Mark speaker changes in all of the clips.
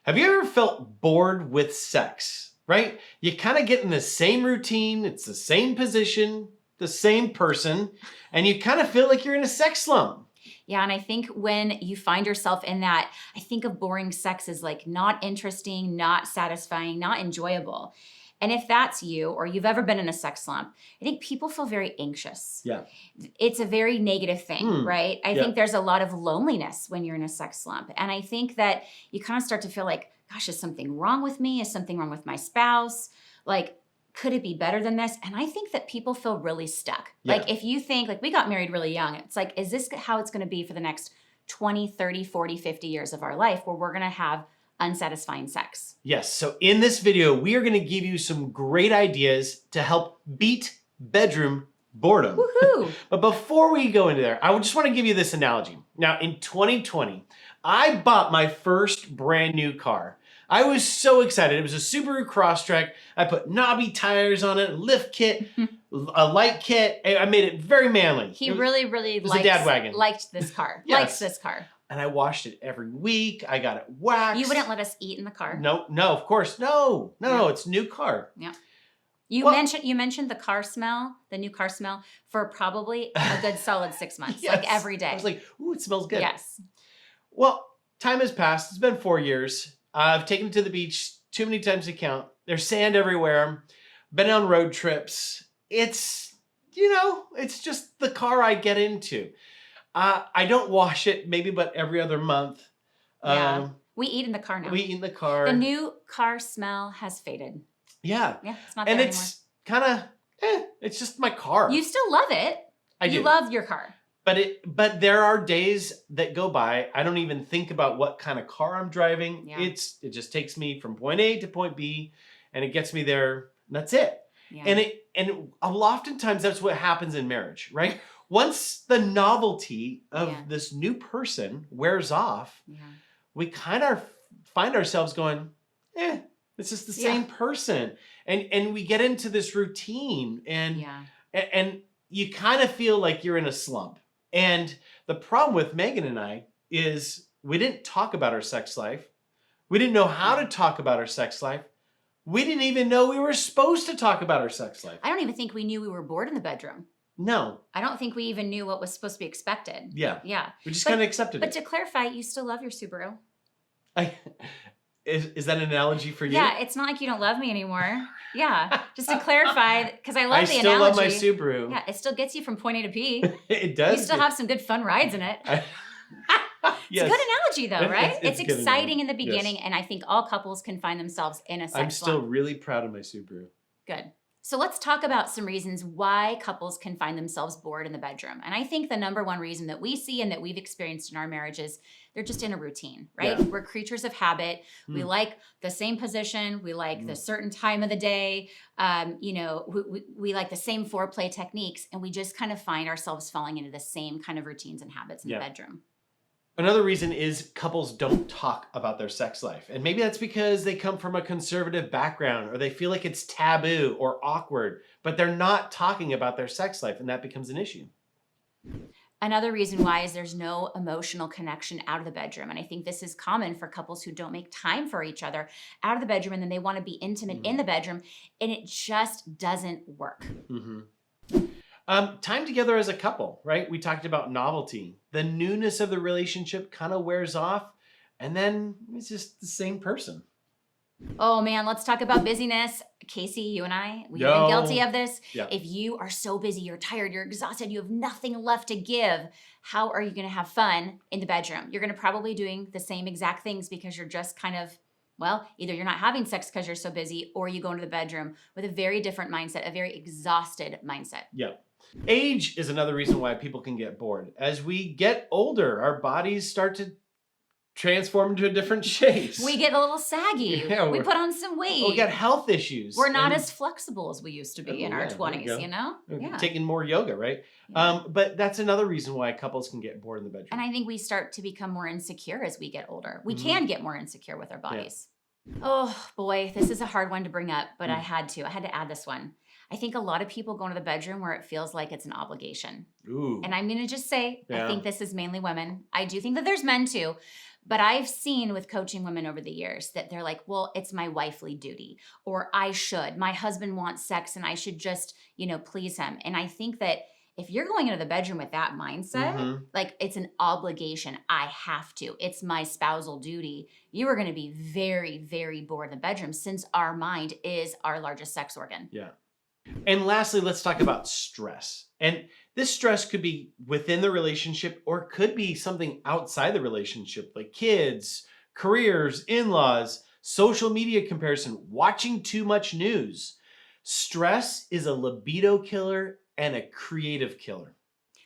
Speaker 1: Have you ever felt bored with sex, right? You kind of get in the same routine, it's the same position, the same person, and you kind of feel like you're in a sex slump.
Speaker 2: Yeah, and I think when you find yourself in that, I think of boring sex as like not interesting, not satisfying, not enjoyable. And if that's you, or you've ever been in a sex slump, I think people feel very anxious.
Speaker 1: Yeah.
Speaker 2: It's a very negative thing, right? I think there's a lot of loneliness when you're in a sex slump. And I think that you kind of start to feel like, gosh, is something wrong with me? Is something wrong with my spouse? Like, could it be better than this? And I think that people feel really stuck.
Speaker 1: Yeah.
Speaker 2: Like if you think, like we got married really young, it's like, is this how it's going to be for the next 20, 30, 40, 50 years of our life where we're going to have unsatisfying sex?
Speaker 1: Yes, so in this video, we are gonna give you some great ideas to help beat bedroom boredom.
Speaker 2: Woohoo!
Speaker 1: But before we go into there, I just wanna give you this analogy. Now, in 2020, I bought my first brand new car. I was so excited. It was a Subaru Crosstrek. I put knobby tires on it, a lift kit, a light kit. I made it very manly.
Speaker 2: He really
Speaker 1: a dad wagon.
Speaker 2: Liked this car.
Speaker 1: Yes.
Speaker 2: Likes this car.
Speaker 1: And I washed it every week. I got it waxed.
Speaker 2: You wouldn't let us eat in the car?
Speaker 1: No, of course. No, it's a new car.
Speaker 2: Yeah. You mentioned the car smell, the new car smell, for probably a good solid 6 months,
Speaker 1: Yes.
Speaker 2: like every day.
Speaker 1: I was like, ooh, it smells good.
Speaker 2: Yes.
Speaker 1: Well, time has passed. It's been 4 years. I've taken it to the beach too many times to count. There's sand everywhere. Been on road trips. It's just the car I get into. I don't wash it maybe but every other month.
Speaker 2: Yeah. We eat in the car now.
Speaker 1: We eat in the car.
Speaker 2: The new car smell has faded.
Speaker 1: Yeah.
Speaker 2: Yeah, it's not there anymore.
Speaker 1: It's kind of, it's just my car.
Speaker 2: You still love it.
Speaker 1: I do.
Speaker 2: You love your car.
Speaker 1: But there are days that go by, I don't even think about what kind of car I'm driving.
Speaker 2: Yeah.
Speaker 1: It just takes me from point A to point B, and it gets me there, and that's it.
Speaker 2: Yeah.
Speaker 1: And oftentimes that's what happens in marriage, right? Once the novelty of this new person wears off, we kind of find ourselves going, it's just the same person. And we get into this routine and you kind of feel like you're in a slump. And the problem with Megan and I is we didn't talk about our sex life. We didn't know how to talk about our sex life. We didn't even know we were supposed to talk about our sex life.
Speaker 2: I don't even think we knew we were bored in the bedroom.
Speaker 1: No.
Speaker 2: I don't think we even knew what was supposed to be expected.
Speaker 1: Yeah.
Speaker 2: Yeah.
Speaker 1: We just kind of accepted it.
Speaker 2: But to clarify, you still love your Subaru.
Speaker 1: Is that an analogy for you?
Speaker 2: Yeah, it's not like you don't love me anymore. Yeah, just to clarify, because I love the analogy.
Speaker 1: I still love my Subaru.
Speaker 2: Yeah, it still gets you from point A to B.
Speaker 1: It does.
Speaker 2: You still have some good fun rides in it. It's a good analogy though, right? It's exciting in the beginning, and I think all couples can find themselves in a sex
Speaker 1: I'm still
Speaker 2: slump.
Speaker 1: really proud of my Subaru.
Speaker 2: Good. So let's talk about some reasons why couples can find themselves bored in the bedroom. And I think the number one reason that we see and that we've experienced in our marriages, they're just in a routine, right?
Speaker 1: Yeah.
Speaker 2: We're creatures of habit. We like the same position. We like the certain time of the day. We like the same foreplay techniques, and we just kind of find ourselves falling into the same kind of routines and habits in the bedroom.
Speaker 1: Another reason is couples don't talk about their sex life. And maybe that's because they come from a conservative background or they feel like it's taboo or awkward, but they're not talking about their sex life, and that becomes an issue.
Speaker 2: Another reason why is there's no emotional connection out of the bedroom. And I think this is common for couples who don't make time for each other out of the bedroom, and then they want to be intimate in the bedroom, and it just doesn't work.
Speaker 1: Time together as a couple, right? We talked about novelty. The newness of the relationship kind of wears off, and then it's just the same person.
Speaker 2: Oh man, let's talk about busyness. Casey, you and I, we've been guilty of this. Yeah. If you are so busy, you're tired, you're exhausted, you have nothing left to give, how are you going to have fun in the bedroom? You're going to probably doing the same exact things because you're just kind of, well, either you're not having sex because you're so busy, or you go into the bedroom with a very different mindset, a very exhausted mindset.
Speaker 1: Yeah. Age is another reason why people can get bored. As we get older, our bodies start to transform into a different shapes.
Speaker 2: We get a little saggy. Yeah, we put on some weight.
Speaker 1: We got health issues.
Speaker 2: We're not as flexible as we used to be in our 20s, you know?
Speaker 1: Yeah. Taking more yoga, right? Yeah. But that's another reason why couples can get bored in the bedroom.
Speaker 2: And I think we start to become more insecure as we get older. We can get more insecure with our bodies. Yeah. Oh boy, this is a hard one to bring up, but I had to add this one. I think a lot of people go into the bedroom where it feels like it's an obligation.
Speaker 1: Ooh.
Speaker 2: And I'm going to just say, I think this is mainly women. I do think that there's men too. But I've seen with coaching women over the years that they're like, well, it's my wifely duty, or my husband wants sex and I should just, please him. And I think that if you're going into the bedroom with that mindset, like it's an obligation, I have to, it's my spousal duty, you are going to be very, very bored in the bedroom since our mind is our largest sex organ.
Speaker 1: Yeah. And lastly, let's talk about stress. And this stress could be within the relationship or could be something outside the relationship, like kids, careers, in-laws, social media comparison, watching too much news. Stress is a libido killer and a creative killer.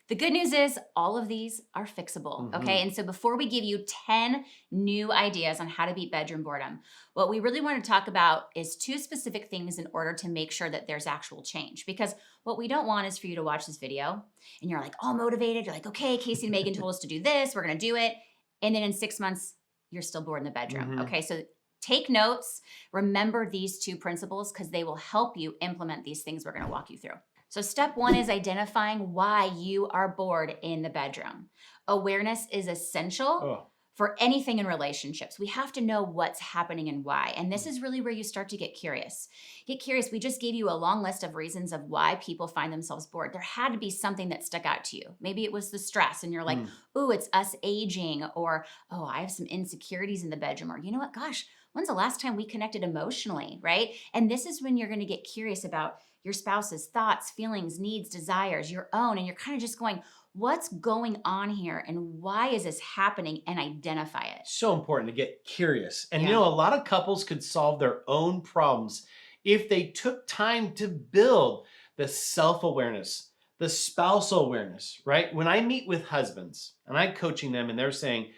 Speaker 2: The good news is all of these are fixable, okay? And so before we give you 10 new ideas on how to beat bedroom boredom, what we really want to talk about is 2 specific things in order to make sure that there's actual change. Because what we don't want is for you to watch this video and you're like all motivated. You're like, okay, Casey and Megan told us to do this. We're going to do it. And then in 6 months, you're still bored in the bedroom, okay? So take notes. Remember these 2 principles because they will help you implement these things we're going to walk you through. So step 1 is identifying why you are bored in the bedroom. Awareness is essential for anything in relationships. We have to know what's happening and why. And this is really where you start to get curious. Get curious. We just gave you a long list of reasons of why people find themselves bored. There had to be something that stuck out to you. Maybe it was the stress and you're like, ooh, it's us aging, or, oh, I have some insecurities in the bedroom, or you know what, gosh, when's the last time we connected emotionally, right? And this is when you're going to get curious about your spouse's thoughts, feelings, needs, desires, your own, and you're kind of just going, what's going on here and why is this happening, and identify it.
Speaker 1: So important to get curious. And a lot of couples could solve their own problems if they took time to build the self-awareness, the spousal awareness, right? When I meet with husbands and I'm coaching them and they're saying,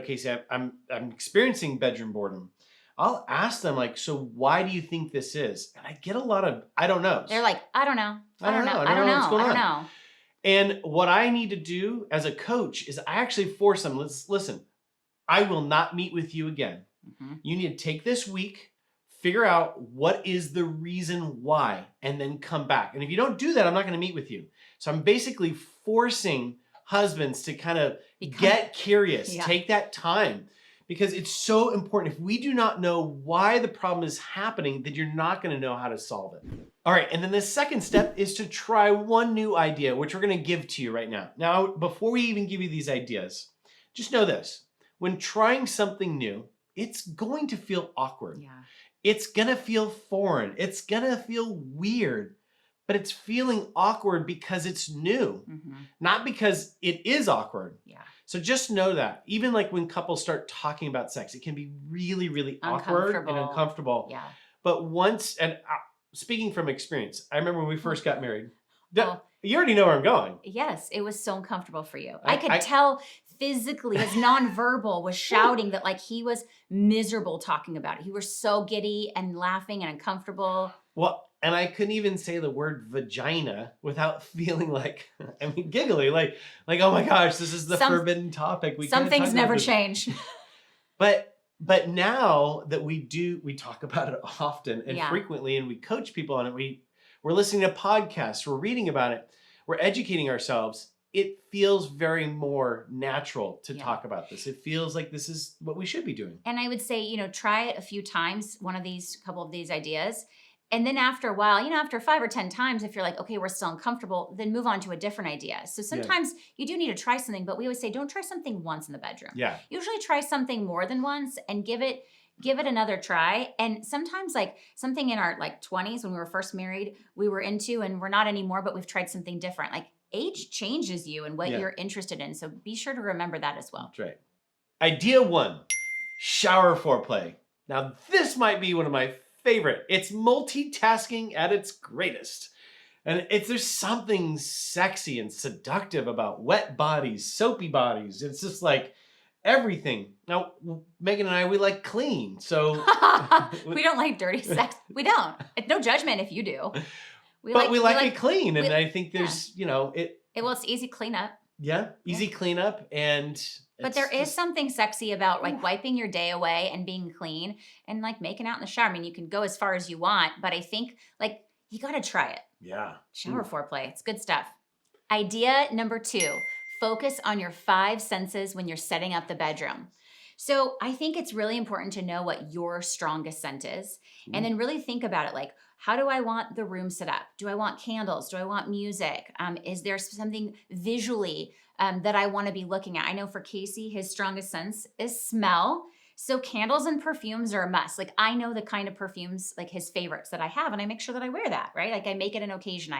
Speaker 1: Casey, I'm experiencing bedroom boredom. I'll ask them like, so why do you think this is? And I get a lot of, I don't know.
Speaker 2: They're like, I don't know.
Speaker 1: I don't know. And what I need to do as a coach is I actually force them, listen, I will not meet with you again. You need to take this week, figure out what is the reason why, and then come back. And if you don't do that, I'm not going to meet with you. So I'm basically forcing husbands to kind of get curious, take that time. Because it's so important. If we do not know why the problem is happening, then you're not going to know how to solve it. All right, and then the second step is to try one new idea, which we're going to give to you right now. Now, before we even give you these ideas, just know this. When trying something new, it's going to feel awkward. It's going to feel foreign. It's going to feel weird. But it's feeling awkward because it's new, not because it is awkward. So just know that. Even like when couples start talking about sex, it can be really, really awkward and uncomfortable. But once, and speaking from experience, I remember when we first got married. You already know where I'm going.
Speaker 2: Yes, it was so uncomfortable for you. I could tell physically, his nonverbal was shouting that like he was miserable talking about it. He was so giddy and laughing and uncomfortable.
Speaker 1: Well, and I couldn't even say the word vagina without feeling like, giggly, like, oh my gosh, this is the forbidden topic.
Speaker 2: Some things never change.
Speaker 1: But now that we talk about it often and frequently, and we coach people on it, we're listening to podcasts, we're reading about it, we're educating ourselves. It feels very more natural to talk about this. It feels like this is what we should be doing.
Speaker 2: And I would say, try it a few times, couple of these ideas. And then after a while, after 5 or 10 times, if you're like, okay, we're still uncomfortable, then move on to a different idea. So sometimes you do need to try something, but we always say, don't try something once in the bedroom. Usually try something more than once and give it another try. And sometimes like something in our like 20s when we were first married, we were into, and we're not anymore, but we've tried something different. Like age changes you and what you're interested in. So be sure to remember that as well.
Speaker 1: That's right. Idea 1, shower foreplay. Now this might be one of my favorite. It's multitasking at its greatest. And there's something sexy and seductive about wet bodies, soapy bodies. It's just like everything. Now, Megan and I, we like clean. So
Speaker 2: we don't like dirty sex. We don't. It's no judgment if you do.
Speaker 1: We like it clean. And I think there's,
Speaker 2: well, it's easy cleanup.
Speaker 1: Easy cleanup.
Speaker 2: But there is something sexy about like wiping your day away and being clean and like making out in the shower. I mean, you can go as far as you want, but I think like you got to try it. Shower foreplay. It's good stuff. Idea number 2, focus on your 5 senses when you're setting up the bedroom. So I think it's really important to know what your strongest scent is, and then really think about it like, how do I want the room set up? Do I want candles? Do I want music? Is there something visually that I want to be looking at? I know for Casey, his strongest sense is smell. So candles and perfumes are a must. Like I know the kind of perfumes, like his favorites that I have, and I make sure that I wear that, right? Like I make it an occasion.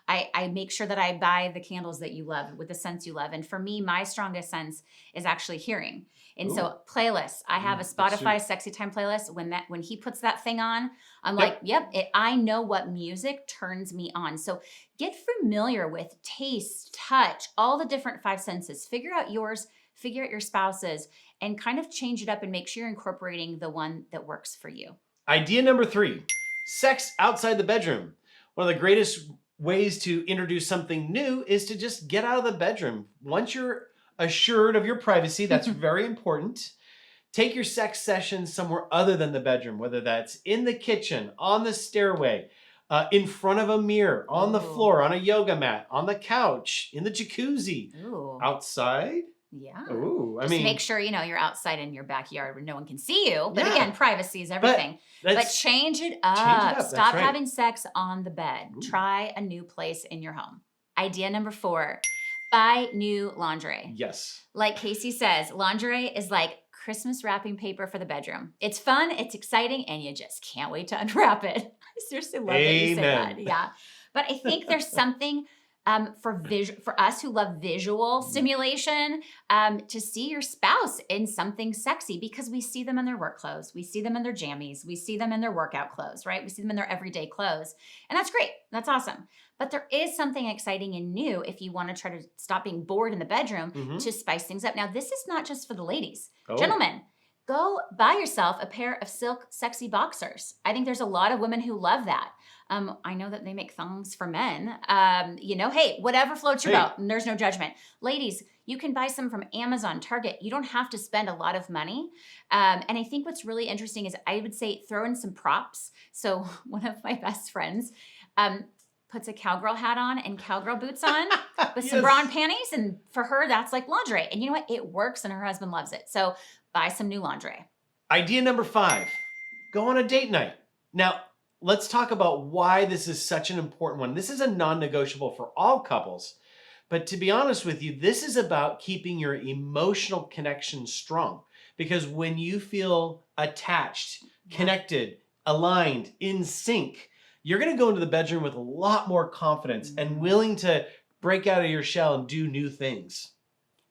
Speaker 2: I make sure that I buy the candles that you love with the scents you love. And for me, my strongest sense is actually hearing. And so playlists, I have a Spotify Sexy Time playlist. When he puts that thing on, I'm like, yep, I know what music turns me on. So get familiar with taste, touch, all the different five senses. Figure out yours, figure out your spouse's, and kind of change it up and make sure you're incorporating the one that works for you.
Speaker 1: Idea number 3, sex outside the bedroom. One of the greatest ways to introduce something new is to just get out of the bedroom. Once you're assured of your privacy, that's very important. Take your sex session somewhere other than the bedroom, whether that's in the kitchen, on the stairway, in front of a mirror, on the floor, on a yoga mat, on the couch, in the jacuzzi, outside.
Speaker 2: Yeah.
Speaker 1: Ooh,
Speaker 2: Just make sure, you're outside in your backyard where no one can see you. But again, privacy is everything. But change it up. Stop having sex on the bed. Try a new place in your home. Idea number 4, buy new lingerie.
Speaker 1: Yes.
Speaker 2: Like Casey says, lingerie is like Christmas wrapping paper for the bedroom. It's fun, it's exciting, and you just can't wait to unwrap it. I seriously love that you say that. Yeah. But I think there's something for us who love visual stimulation, to see your spouse in something sexy, because we see them in their work clothes, we see them in their jammies, we see them in their workout clothes, right? We see them in their everyday clothes, and that's great. That's awesome. But there is something exciting and new if you want to try to stop being bored in the bedroom to spice things up. Now, this is not just for the ladies. Gentlemen, go buy yourself a pair of silk sexy boxers. I think there's a lot of women who love that. I know that they make thongs for men. Hey, whatever floats your boat, and there's no judgment. Ladies, you can buy some from Amazon, Target. You don't have to spend a lot of money. And I think what's really interesting is I would say throw in some props. So one of my best friends puts a cowgirl hat on and cowgirl boots on with some bra and panties. And for her, that's like lingerie. And you know what? It works and her husband loves it. So buy some new lingerie.
Speaker 1: Idea number 5, go on a date night. Now, let's talk about why this is such an important one. This is a non-negotiable for all couples. But to be honest with you, this is about keeping your emotional connection strong. Because when you feel attached, connected, aligned, in sync, you're going to go into the bedroom with a lot more confidence and willing to break out of your shell and do new things.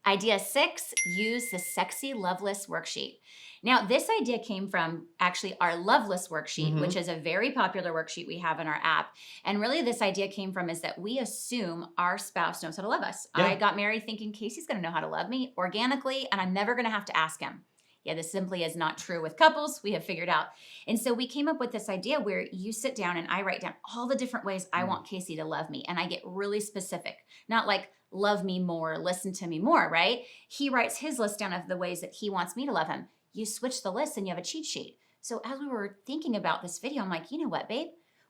Speaker 2: Idea 6, use the Sexy Loveless worksheet. Now, this idea came from actually our Loveless worksheet, which is a very popular worksheet we have in our app. And really this idea came from is that we assume our spouse knows how to love us. Yeah. I got married thinking Casey's going to know how to love me organically, and I'm never going to have to ask him. Yeah, this simply is not true with couples. We have figured out. And so we came up with this idea where you sit down and I write down all the different ways I want Casey to love me. And I get really specific, not like love me more, listen to me more, right? He writes his list down of the ways that he wants me to love him. You switch the list and you have a cheat sheet. So as we were thinking about this video, I'm like, you know what, babe?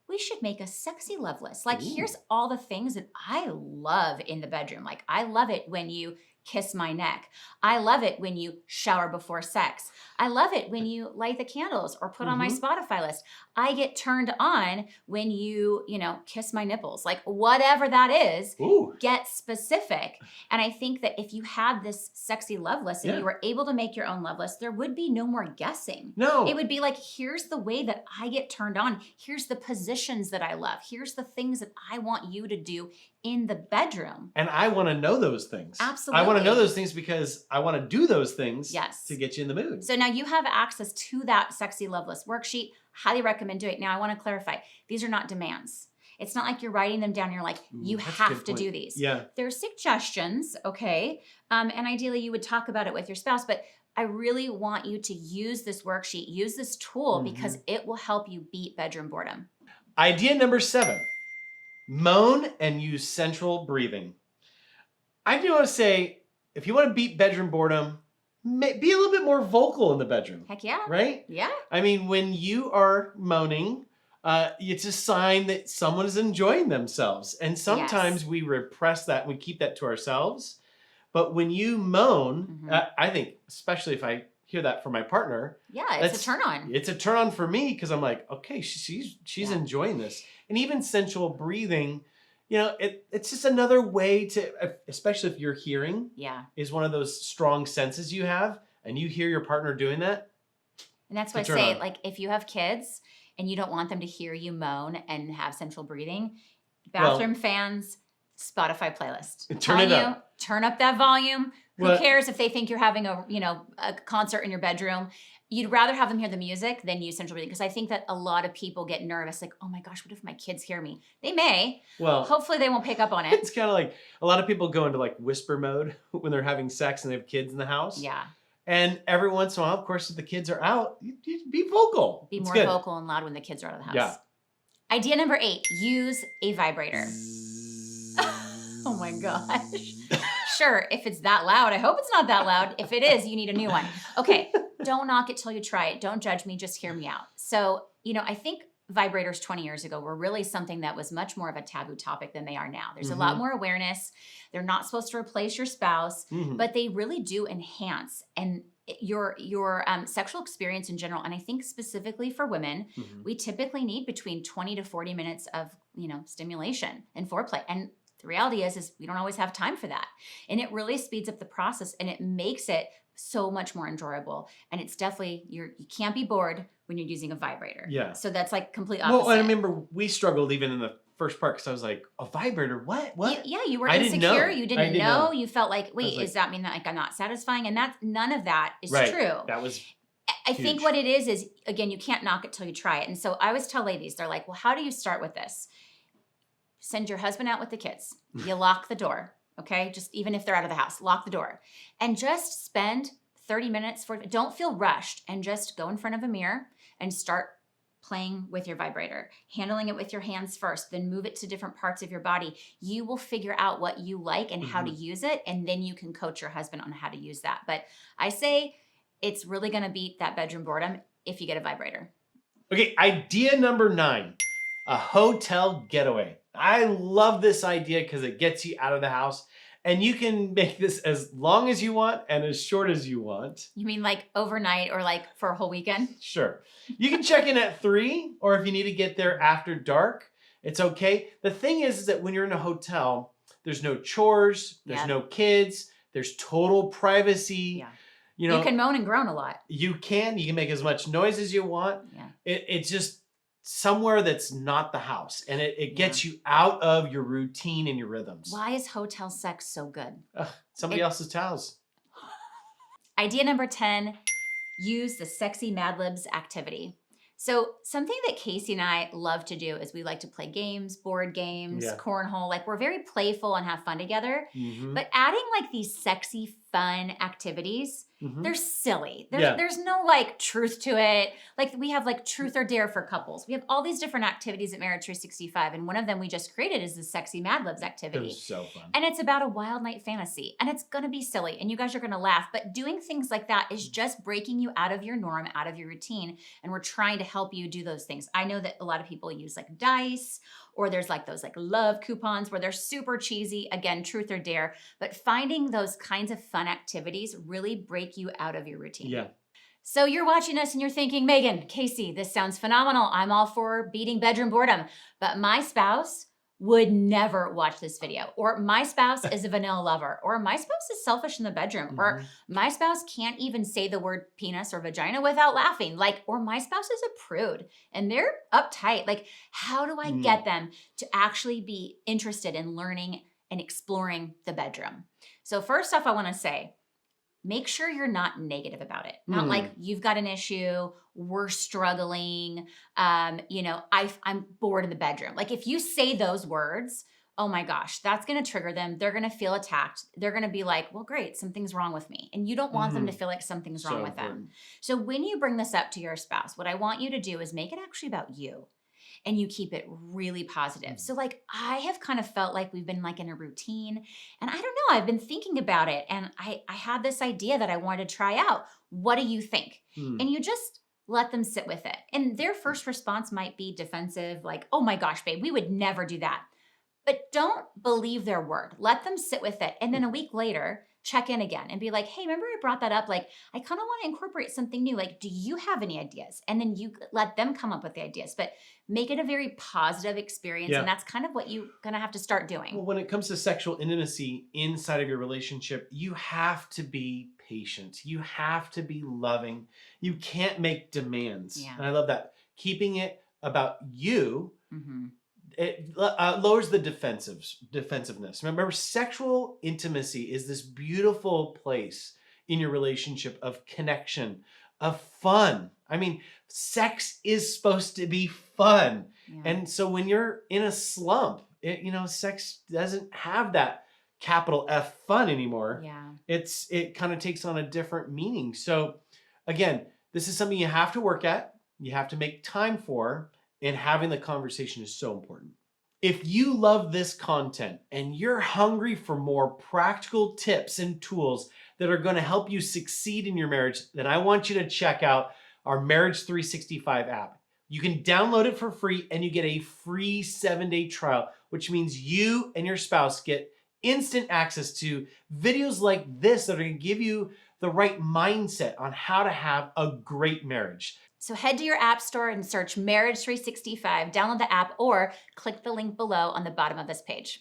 Speaker 2: We should make a sexy love list. Like, here's all the things that I love in the bedroom. Like, I love it when you kiss my neck. I love it when you shower before sex. I love it when you light the candles or put on my Spotify list. I get turned on when you kiss my nipples. Like, whatever that is, get specific. And I think that if you had this sexy love list and you were able to make your own love list, there would be no more guessing.
Speaker 1: No.
Speaker 2: It would be like, here's the way that I get turned on. Here's the positions that I love. Here's the things that I want you to do in the bedroom.
Speaker 1: And I want to know those things.
Speaker 2: Absolutely.
Speaker 1: I want to know those things because I want to do those things
Speaker 2: to
Speaker 1: get you in the mood.
Speaker 2: So now you have access to that Sexy Love List worksheet. Highly recommend doing it. Now I want to clarify, these are not demands. It's not like you're writing them down and you're like, you have to do these.
Speaker 1: Yeah.
Speaker 2: They're suggestions, okay? And ideally you would talk about it with your spouse, but I really want you to use this worksheet, use this tool because it will help you beat bedroom boredom.
Speaker 1: Idea number 7. Moan and use central breathing. I do want to say, if you want to beat bedroom boredom, be a little bit more vocal in the bedroom.
Speaker 2: Heck yeah.
Speaker 1: Right?
Speaker 2: Yeah.
Speaker 1: I mean, when you are moaning, it's a sign that someone is enjoying themselves. And sometimes we repress that and we keep that to ourselves. But when you moan, I think, especially if I hear that from my partner.
Speaker 2: Yeah, it's a turn on.
Speaker 1: It's a turn on for me because I'm like, okay, she's enjoying this. And even sensual breathing, it's just another way to, especially if your hearing is one of those strong senses you have, and you hear your partner doing that.
Speaker 2: And that's why I say, like, if you have kids and you don't want them to hear you moan and have sensual breathing, bathroom fans, Spotify playlist. Turn up that volume. Who cares if they think you're having a concert in your bedroom? You'd rather have them hear the music than use sensual breathing, because I think that a lot of people get nervous, like, oh my gosh, what if my kids hear me? They may. Well, hopefully they won't pick up on it.
Speaker 1: It's kind of like a lot of people go into like whisper mode when they're having sex and they have kids in the house.
Speaker 2: Yeah.
Speaker 1: And every once in a while, of course, if the kids are out, you be vocal.
Speaker 2: Be more vocal and loud when the kids are out of the house. Yeah. Idea number 8, use a vibrator. Oh my gosh. Sure, if it's that loud, I hope it's not that loud. If it is, you need a new one. Okay, don't knock it till you try it. Don't judge me, just hear me out. So, I think vibrators 20 years ago were really something that was much more of a taboo topic than they are now. There's a lot more awareness. They're not supposed to replace your spouse, but they really do enhance and your sexual experience in general. And I think specifically for women, we typically need between 20 to 40 minutes of, stimulation and foreplay. And the reality is we don't always have time for that. And it really speeds up the process, and it makes it so much more enjoyable. And it's definitely, you can't be bored when you're using a vibrator. Yeah. So that's like complete opposite.
Speaker 1: Well, I remember we struggled even in the first part, because I was like, a vibrator? What?
Speaker 2: You were insecure. You didn't know. You felt like, wait, does that mean that I'm not satisfying? And none of that is true.
Speaker 1: That was
Speaker 2: I think what it is, again, you can't knock it till you try it. And so I always tell ladies, they're like, well, how do you start with this? Send your husband out with the kids. You lock the door, okay? Just even if they're out of the house, lock the door. And just spend 30 minutes don't feel rushed, and just go in front of a mirror and start playing with your vibrator, handling it with your hands first, then move it to different parts of your body. You will figure out what you like and how to use it, and then you can coach your husband on how to use that. But I say it's really gonna beat that bedroom boredom if you get a vibrator.
Speaker 1: Okay, idea number 9, a hotel getaway. I love this idea because it gets you out of the house, and you can make this as long as you want and as short as you want.
Speaker 2: You mean like overnight or like for a whole weekend?
Speaker 1: Sure. You can check in at 3, or if you need to get there after dark, it's okay. The thing is that when you're in a hotel, there's no chores, there's no kids, there's total privacy.
Speaker 2: Yeah. You can moan and groan a lot.
Speaker 1: You can make as much noise as you want. Yeah. It's just somewhere that's not the house, and it gets you out of your routine and your rhythms.
Speaker 2: Why is hotel sex so good?
Speaker 1: Somebody else's towels.
Speaker 2: Idea number 10, use the sexy Mad Libs activity. So something that Casey and I love to do is we like to play games, board games, cornhole. Like, we're very playful and have fun together. But adding like these sexy, fun activities, they're silly. There's no like truth to it. Like, we have like truth or dare for couples. We have all these different activities at Marriage 365. And one of them we just created is the sexy Mad Libs activity.
Speaker 1: It was so fun.
Speaker 2: And it's about a wild night fantasy. And it's going to be silly. And you guys are going to laugh. But doing things like that is just breaking you out of your norm, out of your routine. And we're trying to help you do those things. I know that a lot of people use like dice, or there's like those like love coupons where they're super cheesy. Again, truth or dare. But finding those kinds of fun activities really break you out of your routine. Yeah. So you're watching us and you're thinking, Megan, Casey, this sounds phenomenal. I'm all for beating bedroom boredom. But my spouse would never watch this video. Or my spouse is a vanilla lover. Or my spouse is selfish in the bedroom. Or my spouse can't even say the word penis or vagina without laughing. Or my spouse is a prude and they're uptight. Like, how do I get them to actually be interested in learning and exploring the bedroom? So first off, I want to say, make sure you're not negative about it. Not like you've got an issue, we're struggling, I'm bored in the bedroom. Like, if you say those words, oh my gosh, that's going to trigger them. They're going to feel attacked. They're going to be like, well, great, something's wrong with me. And you don't want them to feel like something's wrong with them. So when you bring this up to your spouse, what I want you to do is make it actually about you. And you keep it really positive. So like, I have kind of felt like we've been like in a routine, and I don't know, I've been thinking about it, and I had this idea that I wanted to try out. What do you think? And you just let them sit with it. And their first response might be defensive, like, oh my gosh, babe, we would never do that. But don't believe their word. Let them sit with it. And then a week later, check in again and be like, hey, remember I brought that up? Like, I kind of want to incorporate something new. Like, do you have any ideas? And then you let them come up with the ideas, but make it a very positive experience.
Speaker 1: Yeah.
Speaker 2: And that's kind of what you're going to have to start doing.
Speaker 1: Well, when it comes to sexual intimacy inside of your relationship, you have to be patient. You have to be loving. You can't make demands.
Speaker 2: Yeah.
Speaker 1: And I love that. Keeping it about you,
Speaker 2: Mm-hmm.
Speaker 1: it lowers the defensiveness. Remember, sexual intimacy is this beautiful place in your relationship of connection, of fun. I mean, sex is supposed to be fun.
Speaker 2: Yeah.
Speaker 1: And so when you're in a slump, sex doesn't have that capital F fun anymore.
Speaker 2: Yeah.
Speaker 1: It kind of takes on a different meaning. So again, this is something you have to work at, you have to make time for, and having the conversation is so important. If you love this content and you're hungry for more practical tips and tools that are going to help you succeed in your marriage, then I want you to check out our Marriage 365 app. You can download it for free and you get a free 7-day trial, which means you and your spouse get instant access to videos like this that are going to give you the right mindset on how to have a great marriage.
Speaker 2: So head to your app store and search Marriage 365, download the app, or click the link below on the bottom of this page.